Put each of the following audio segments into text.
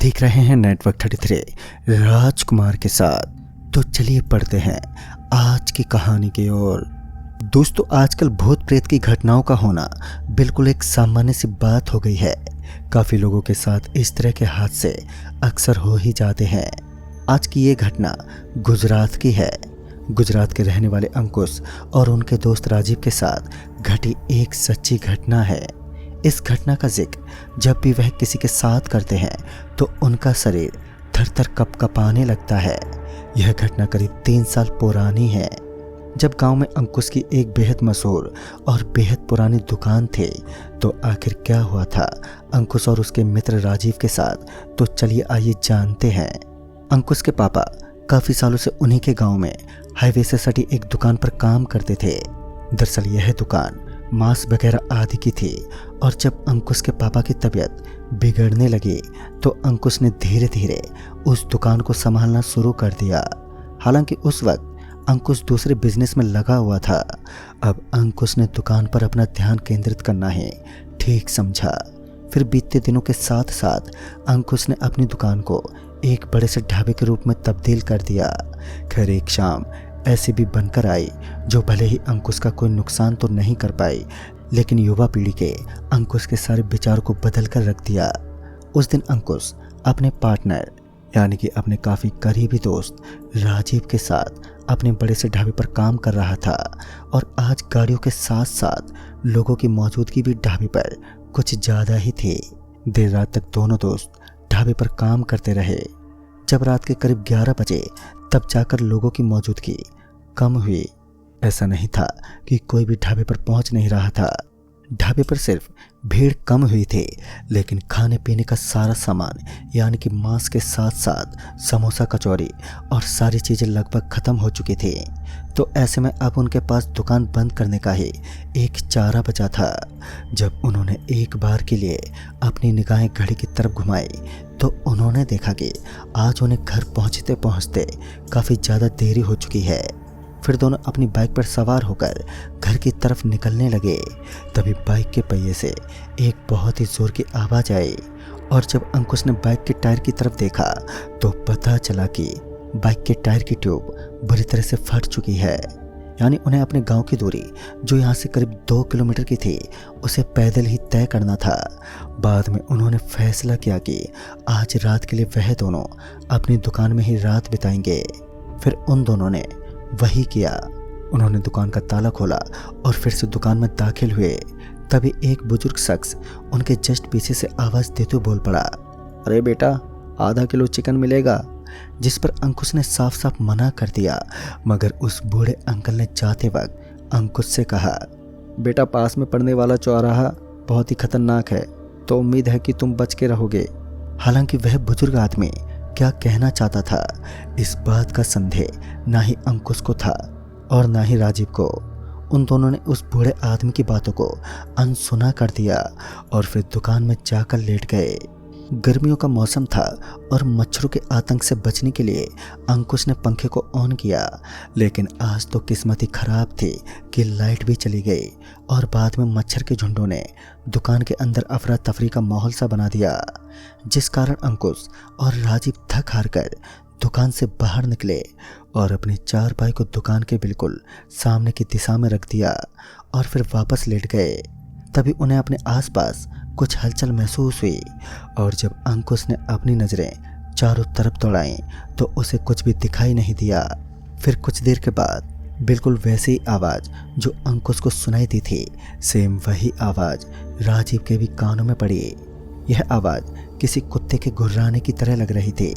देख रहे हैं नेटवर्क 33 राजकुमार के साथ। तो चलिए पढ़ते हैं आज की कहानी की ओर। दोस्तों, आजकल भूत प्रेत की घटनाओं का होना बिल्कुल एक सामान्य सी बात हो गई है। काफ़ी लोगों के साथ इस तरह के हादसे अक्सर हो ही जाते हैं। आज की ये घटना गुजरात की है। गुजरात के रहने वाले अंकुश और उनके दोस्त राजीव के साथ घटी एक सच्ची घटना है। इस घटना का जिक्र जब भी वह किसी के साथ करते हैं तो उनका शरीर थर थर कँपाने लगता है। यह घटना करीब 3 साल पुरानी है, जब गांव में अंकुश की एक बेहद मशहूर और बेहद पुरानी दुकान थी। तो आखिर क्या हुआ था अंकुश और उसके मित्र राजीव के साथ, तो चलिए आइए जानते हैं। अंकुश के पापा काफ़ी सालों से उन्हीं के गांव में हाईवे से सटी एक दुकान पर काम करते थे। दरअसल यह दुकान मांस वगैरह आदि की थी, और जब अंकुश के पापा की तबीयत बिगड़ने लगी तो अंकुश ने धीरे धीरे उस दुकान को संभालना शुरू कर दिया। हालांकि उस वक्त अंकुश दूसरे बिजनेस में लगा हुआ था। अब अंकुश ने दुकान पर अपना ध्यान केंद्रित करना ही ठीक समझा। फिर बीतते दिनों के साथ साथ अंकुश ने अपनी दुकान को एक बड़े से ढाबे के रूप में तब्दील कर दिया। खैर, एक शाम ऐसी भी बनकर आई जो भले ही अंकुश का कोई नुकसान तो नहीं कर पाई, लेकिन युवा पीढ़ी के अंकुश के सारे विचारों को बदल कर रख दिया। उस दिन अंकुश अपने पार्टनर यानी कि अपने काफ़ी करीबी दोस्त राजीव के साथ अपने बड़े से ढाबे पर काम कर रहा था। और आज गाड़ियों के साथ साथ लोगों की मौजूदगी भी ढाबे पर कुछ ज़्यादा ही थी। देर रात तक दोनों दोस्त ढाबे पर काम करते रहे। जब रात के करीब 11 बजे तब जाकर लोगों की मौजूदगी कम हुई। ऐसा नहीं था कि कोई भी ढाबे पर पहुंच नहीं रहा था। ढाबे पर सिर्फ भीड़ कम हुई थी, लेकिन खाने पीने का सारा सामान यानी कि मांस के साथ साथ समोसा, कचौरी और सारी चीज़ें लगभग ख़त्म हो चुकी थी। तो ऐसे में अब उनके पास दुकान बंद करने का ही एक चारा बचा था। जब उन्होंने एक बार के लिए अपनी निगाहें घड़ी की तरफ घुमाई तो उन्होंने देखा कि आज उन्हें घर पहुंचते पहुंचते काफ़ी ज़्यादा देरी हो चुकी है। फिर दोनों अपनी बाइक पर सवार होकर घर की तरफ निकलने लगे। तभी बाइक के पहिए से एक बहुत ही ज़ोर की आवाज़ आई, और जब अंकुश ने बाइक के टायर की तरफ देखा तो पता चला कि बाइक के टायर की ट्यूब बुरी तरह से फट चुकी है। यानी उन्हें अपने गांव की दूरी, जो यहाँ से करीब 2 किलोमीटर की थी, उसे पैदल ही तय करना था। बाद में उन्होंने फैसला किया कि आज रात के लिए वह दोनों अपनी दुकान में ही रात बिताएंगे। फिर उन दोनों ने वही किया। उन्होंने दुकान का ताला खोला और फिर से दुकान में दाखिल हुए। तभी एक बुजुर्ग शख्स उनके जस्ट पीछे से आवाज़ देते हुए बोल पड़ा, अरे बेटा, आधा किलो चिकन मिलेगा। जिस पर अंकुश ने साफ साफ मना कर दिया, मगर उस बूढ़े अंकल ने जाते वक्त अंकुश से कहा, बेटा, पास में पड़ने वाला चौराहा बहुत ही खतरनाक है, तो उम्मीद है कि तुम बच के रहोगे। हालांकि वह बुजुर्ग आदमी क्या कहना चाहता था, इस बात का संदेह ना ही अंकुश को था और ना ही राजीव को। उन दोनों ने उस बूढ़े आदमी की बातों को अनसुना कर दिया और फिर दुकान में जाकर लेट गए। गर्मियों का मौसम था और मच्छरों के आतंक से बचने के लिए अंकुश ने पंखे को ऑन किया, लेकिन आज तो किस्मत ही खराब थी कि लाइट भी चली गई और बाद में मच्छर के झुंडों ने दुकान के अंदर अफरा तफरी का माहौल सा बना दिया, जिस कारण अंकुश और राजीव थक हार कर दुकान से बाहर निकले और अपनी चारपाई को दुकान के बिल्कुल सामने की दिशा में रख दिया और फिर वापस लेट गए। तभी उन्हें अपने आसपास कुछ हलचल महसूस हुई, और जब अंकुश ने अपनी नज़रें चारों तरफ दौड़ाईं तो उसे कुछ भी दिखाई नहीं दिया। फिर कुछ देर के बाद बिल्कुल वैसी ही आवाज़ जो अंकुश को सुनाई दी थी, सेम वही आवाज़ राजीव के भी कानों में पड़ी। यह आवाज़ किसी कुत्ते के गुर्राने की तरह लग रही थी,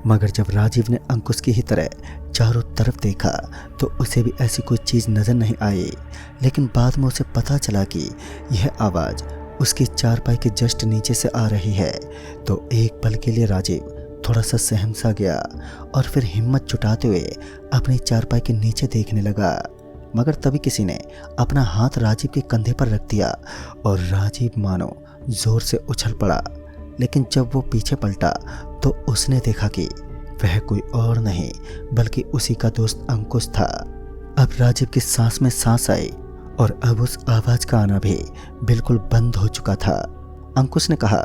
मगर जब राजीव ने अंकुश की ही तरह चारों तरफ देखा तो उसे भी ऐसी कोई चीज़ नज़र नहीं आई। लेकिन बाद में उसे पता चला कि यह आवाज़ उसकी चारपाई के जस्ट नीचे से आ रही है। तो एक पल के लिए राजीव थोड़ा सा सहम सा गया और फिर हिम्मत जुटाते हुए अपनी चारपाई के नीचे देखने लगा, मगर तभी किसी ने अपना हाथ राजीव के कंधे पर रख दिया और राजीव मानो जोर से उछल पड़ा। लेकिन जब वो पीछे पलटा तो उसने देखा कि वह कोई और नहीं बल्कि उसी का दोस्त अंकुश था। अब राजीव की सांस में सांस आई और अब उस आवाज़ का आना भी बिल्कुल बंद हो चुका था। अंकुश ने कहा,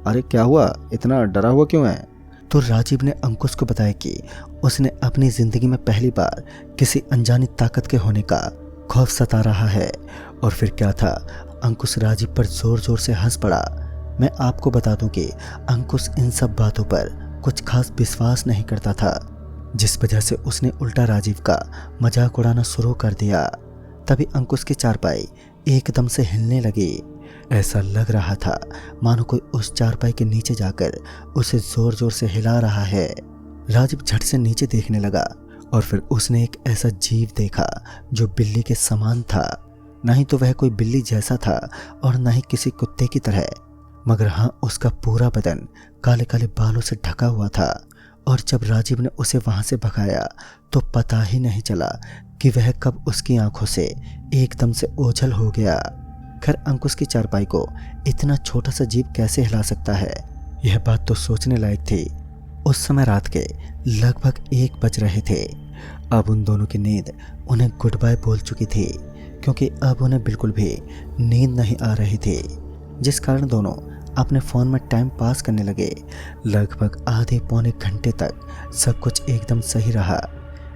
अरे क्या हुआ, इतना डरा हुआ क्यों है? तो राजीव ने अंकुश को बताया कि उसने अपनी जिंदगी में पहली बार किसी अनजानी ताकत के होने का खौफ सता रहा है। और फिर क्या था, अंकुश राजीव पर जोर जोर से हंस पड़ा। मैं आपको बता दूं कि अंकुश इन सब बातों पर कुछ खास विश्वास नहीं करता था, जिस वजह से उसने उल्टा राजीव का मजाक उड़ाना शुरू कर दिया। तभी अंकुश की चारपाई एकदम से हिलने लगी। ऐसा लग रहा था मानो कोई उस चारपाई के नीचे जाकर उसे जोर जोर से हिला रहा है। राजीव झट से नीचे देखने लगा और फिर उसने एक ऐसा जीव देखा जो बिल्ली के समान था। नहीं तो वह कोई बिल्ली जैसा था और न ही किसी कुत्ते की तरह, मगर हाँ, उसका पूरा बदन काले काले बालों से ढका हुआ था। और जब राजीव ने उसे वहां से भगाया तो पता ही नहीं चला कि वह कब उसकी आंखों से एकदम से ओझल हो गया। खैर, अंकुश की चारपाई को इतना छोटा सा जीव कैसे हिला सकता है, यह बात तो सोचने लायक थी। उस समय रात के लगभग 1 बज रहे थे। अब उन दोनों की नींद उन्हें गुड बाय बोल चुकी थी, क्योंकि अब उन्हें बिल्कुल भी नींद नहीं आ रही थी, जिस कारण दोनों अपने फ़ोन में टाइम पास करने लगे। लगभग आधे पौने घंटे तक सब कुछ एकदम सही रहा,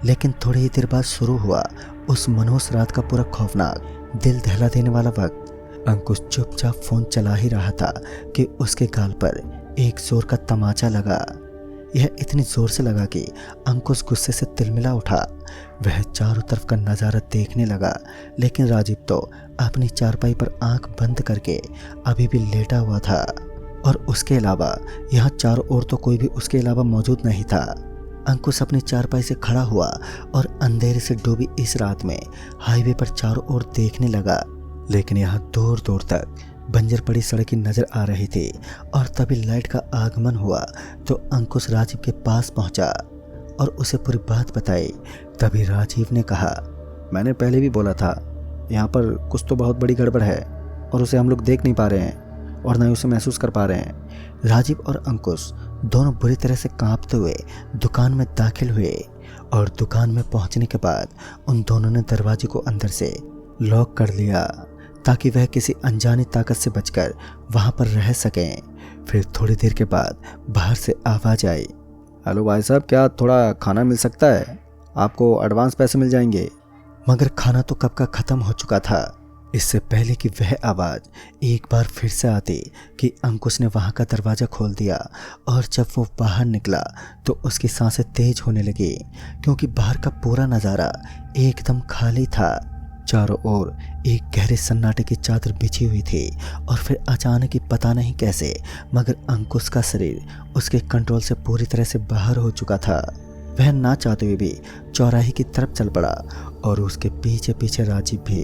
लेकिन थोड़ी ही देर बाद शुरू हुआ उस मनहूस रात का पूरा खौफनाक, दिल दहला देने वाला वक्त। अंकुश चुपचाप फ़ोन चला ही रहा था कि उसके गाल पर एक जोर का तमाचा लगा। यह इतनी जोर से लगा कि अंकुश गुस्से से तिलमिला उठा। वह चारों तरफ का नज़ारा देखने लगा, लेकिन राजीव तो अपनी चारपाई पर आंख बंद करके अभी भी लेटा हुआ था। और उसके अलावा यहाँ चारों ओर तो कोई भी उसके अलावा मौजूद नहीं था। अंकुश अपनी चारपाई से खड़ा हुआ और अंधेरे से डूबी इस रात में हाईवे पर चारों ओर देखने लगा, लेकिन यहाँ दूर दूर तक बंजर पड़ी सड़कें नजर आ रही थी। और तभी लाइट का आगमन हुआ तो अंकुश राजीव के पास पहुंचा और उसे पूरी बात बताई। तभी राजीव ने कहा, मैंने पहले भी बोला था, यहाँ पर कुछ तो बहुत बड़ी गड़बड़ है और उसे हम लोग देख नहीं पा रहे हैं और न ही उसे महसूस कर पा रहे हैं। राजीव और अंकुश दोनों बुरी तरह से कांपते हुए दुकान में दाखिल हुए और दुकान में पहुंचने के बाद उन दोनों ने दरवाजे को अंदर से लॉक कर लिया, ताकि वह किसी अनजानी ताकत से बचकर वहां पर रह सकें। फिर थोड़ी देर के बाद बाहर से आवाज आई, हेलो भाई साहब, क्या थोड़ा खाना मिल सकता है? आपको एडवांस पैसे मिल जाएंगे। मगर खाना तो कब का ख़त्म हो चुका था। इससे पहले कि वह आवाज़ एक बार फिर से आती कि अंकुश ने वहाँ का दरवाज़ा खोल दिया। और जब वो बाहर निकला तो उसकी सांसें तेज होने लगी, क्योंकि बाहर का पूरा नज़ारा एकदम खाली था। चारों ओर एक गहरे सन्नाटे की चादर बिछी हुई थी। और फिर अचानक ही पता नहीं कैसे, मगर अंकुश का शरीर उसके कंट्रोल से पूरी तरह से बाहर हो चुका था। वह ना चाहते हुए भी चौराहे की तरफ चल पड़ा और उसके पीछे पीछे राजीव भी।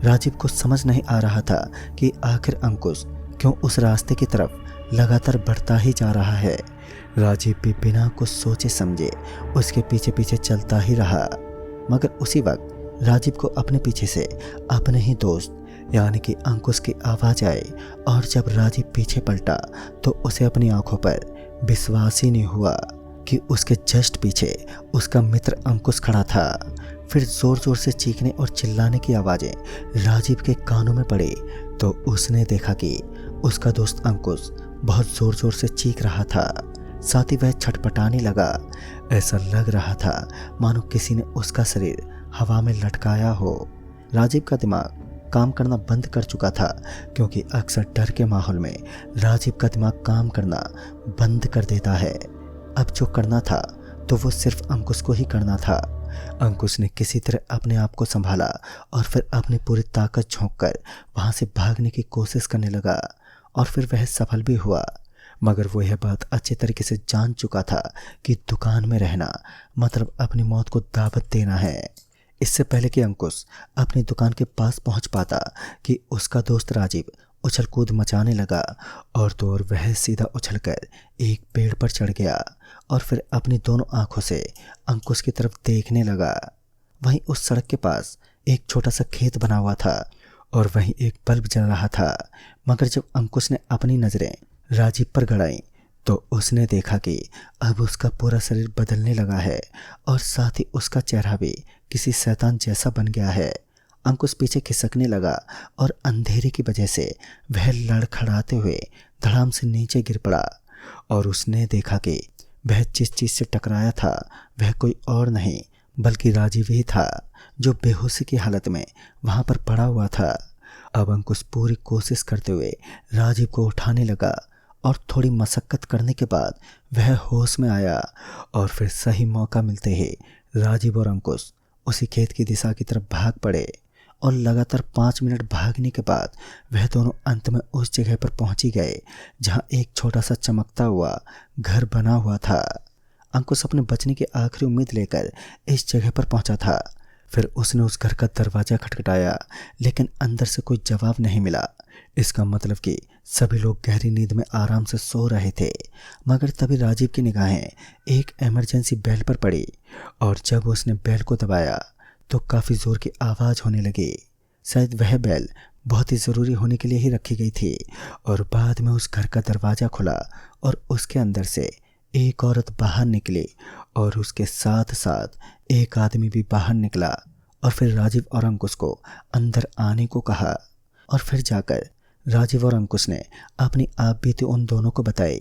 राजीव को समझ नहीं आ रहा था कि आखिर अंकुश क्यों उस रास्ते की तरफ लगातार बढ़ता ही जा रहा है। राजीव भी बिना कुछ सोचे समझे उसके पीछे पीछे चलता ही रहा। मगर उसी वक्त राजीव को अपने पीछे से अपने ही दोस्त यानी कि अंकुश की आवाज़ आई। और जब राजीव पीछे पलटा तो उसे अपनी आंखों पर विश्वास ही नहीं हुआ कि उसके जस्ट पीछे उसका मित्र अंकुश खड़ा था। फिर जोर जोर से चीखने और चिल्लाने की आवाज़ें राजीव के कानों में पड़ी तो उसने देखा कि उसका दोस्त अंकुश बहुत जोर जोर से चीख रहा था। साथ ही वह छटपटाने लगा। ऐसा लग रहा था मानो किसी ने उसका शरीर हवा में लटकाया हो। राजीव का दिमाग काम करना बंद कर चुका था, क्योंकि अक्सर डर के माहौल में राजीव का दिमाग काम करना बंद कर देता है। अब जो करना था तो वो सिर्फ अंकुश को ही करना था। अंकुश ने किसी तरह अपने आप को संभाला और फिर अपनी पूरी ताकत झोंककर वहां से भागने की कोशिश करने लगा। और फिर वह सफल भी हुआ। मगर वो यह बात अच्छे तरीके से जान चुका था कि दुकान में रहना मतलब अपनी मौत को दावत देना है। इससे पहले कि अंकुश अपनी दुकान के पास पहुंच पाता कि उसका दोस्त राजीव उछल कूद मचाने लगा। और तो और वह सीधा उछलकर एक पेड़ पर चढ़ गया और फिर अपनी दोनों आंखों से अंकुश की तरफ देखने लगा। वहीं उस सड़क के पास एक छोटा सा खेत बना हुआ था और वहीं एक बल्ब जल रहा था। मगर जब अंकुश ने अपनी नज़रें राजीव पर गड़ाई तो उसने देखा कि अब उसका पूरा शरीर बदलने लगा है और साथ ही उसका चेहरा भी किसी शैतान जैसा बन गया है। अंकुश पीछे खिसकने लगा और अंधेरे की वजह से वह लड़खड़ाते हुए धड़ाम से नीचे गिर पड़ा और उसने देखा कि वह जिस चीज से टकराया था वह कोई और नहीं बल्कि राजीव ही था, जो बेहोशी की हालत में वहां पर पड़ा हुआ था। अब अंकुश पूरी कोशिश करते हुए राजीव को उठाने लगा और थोड़ी मशक्कत करने के बाद वह होश में आया और फिर सही मौका मिलते ही राजीव और अंकुश उसी खेत की दिशा की तरफ भाग पड़े और लगातार 5 मिनट भागने के बाद वह दोनों अंत में उस जगह पर पहुंच ही गए जहां एक छोटा सा चमकता हुआ घर बना हुआ था। अंकुश अपने बचने की आखिरी उम्मीद लेकर इस जगह पर पहुंचा था। फिर उसने उस घर का दरवाजा खटखटाया लेकिन अंदर से कोई जवाब नहीं मिला। इसका मतलब कि सभी लोग गहरी नींद में आराम से सो रहे थे। मगर तभी राजीव की निगाहें एक इमरजेंसी बेल पर पड़ी और जब उसने बेल को दबाया तो काफ़ी ज़ोर की आवाज़ होने लगी। शायद वह बेल बहुत ही ज़रूरी होने के लिए ही रखी गई थी। और बाद में उस घर का दरवाज़ा खुला और उसके अंदर से एक औरत बाहर निकली और उसके साथ साथ एक आदमी भी बाहर निकला। और फिर राजीव और अंकुश को अंदर आने को कहा और फिर जाकर राजीव और अंकुश ने अपनी आप बीती उन दोनों को बताई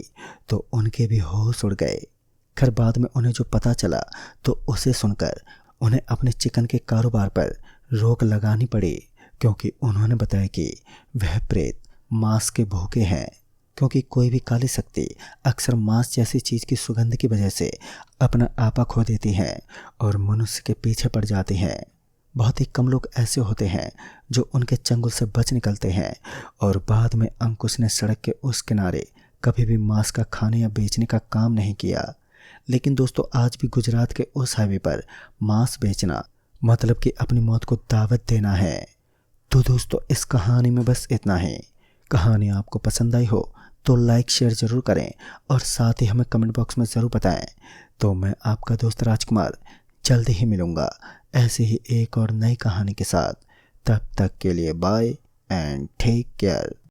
तो उनके भी होश उड़ गए। खैर बाद में उन्हें जो पता चला तो उसे सुनकर उन्हें अपने चिकन के कारोबार पर रोक लगानी पड़ी, क्योंकि उन्होंने बताया कि वह प्रेत मांस के भूखे हैं। क्योंकि कोई भी काली शक्ति अक्सर मांस जैसी चीज़ की सुगंध की वजह से अपना आपा खो देती हैं और मनुष्य के पीछे पड़ जाती हैं। बहुत ही कम लोग ऐसे होते हैं जो उनके चंगुल से बच निकलते हैं। और बाद में अंकुश ने सड़क के उस किनारे कभी भी मांस का खाने या बेचने का काम नहीं किया। लेकिन दोस्तों आज भी गुजरात के उस हाईवे पर मांस बेचना मतलब कि अपनी मौत को दावत देना है। तो दोस्तों इस कहानी में बस इतना ही। कहानी आपको पसंद आई हो तो लाइक शेयर ज़रूर करें और साथ ही हमें कमेंट बॉक्स में ज़रूर बताएं। तो मैं आपका दोस्त राजकुमार जल्दी ही मिलूँगा ऐसे ही एक और नई कहानी के साथ। तब तक के लिए बाय एंड टेक केयर।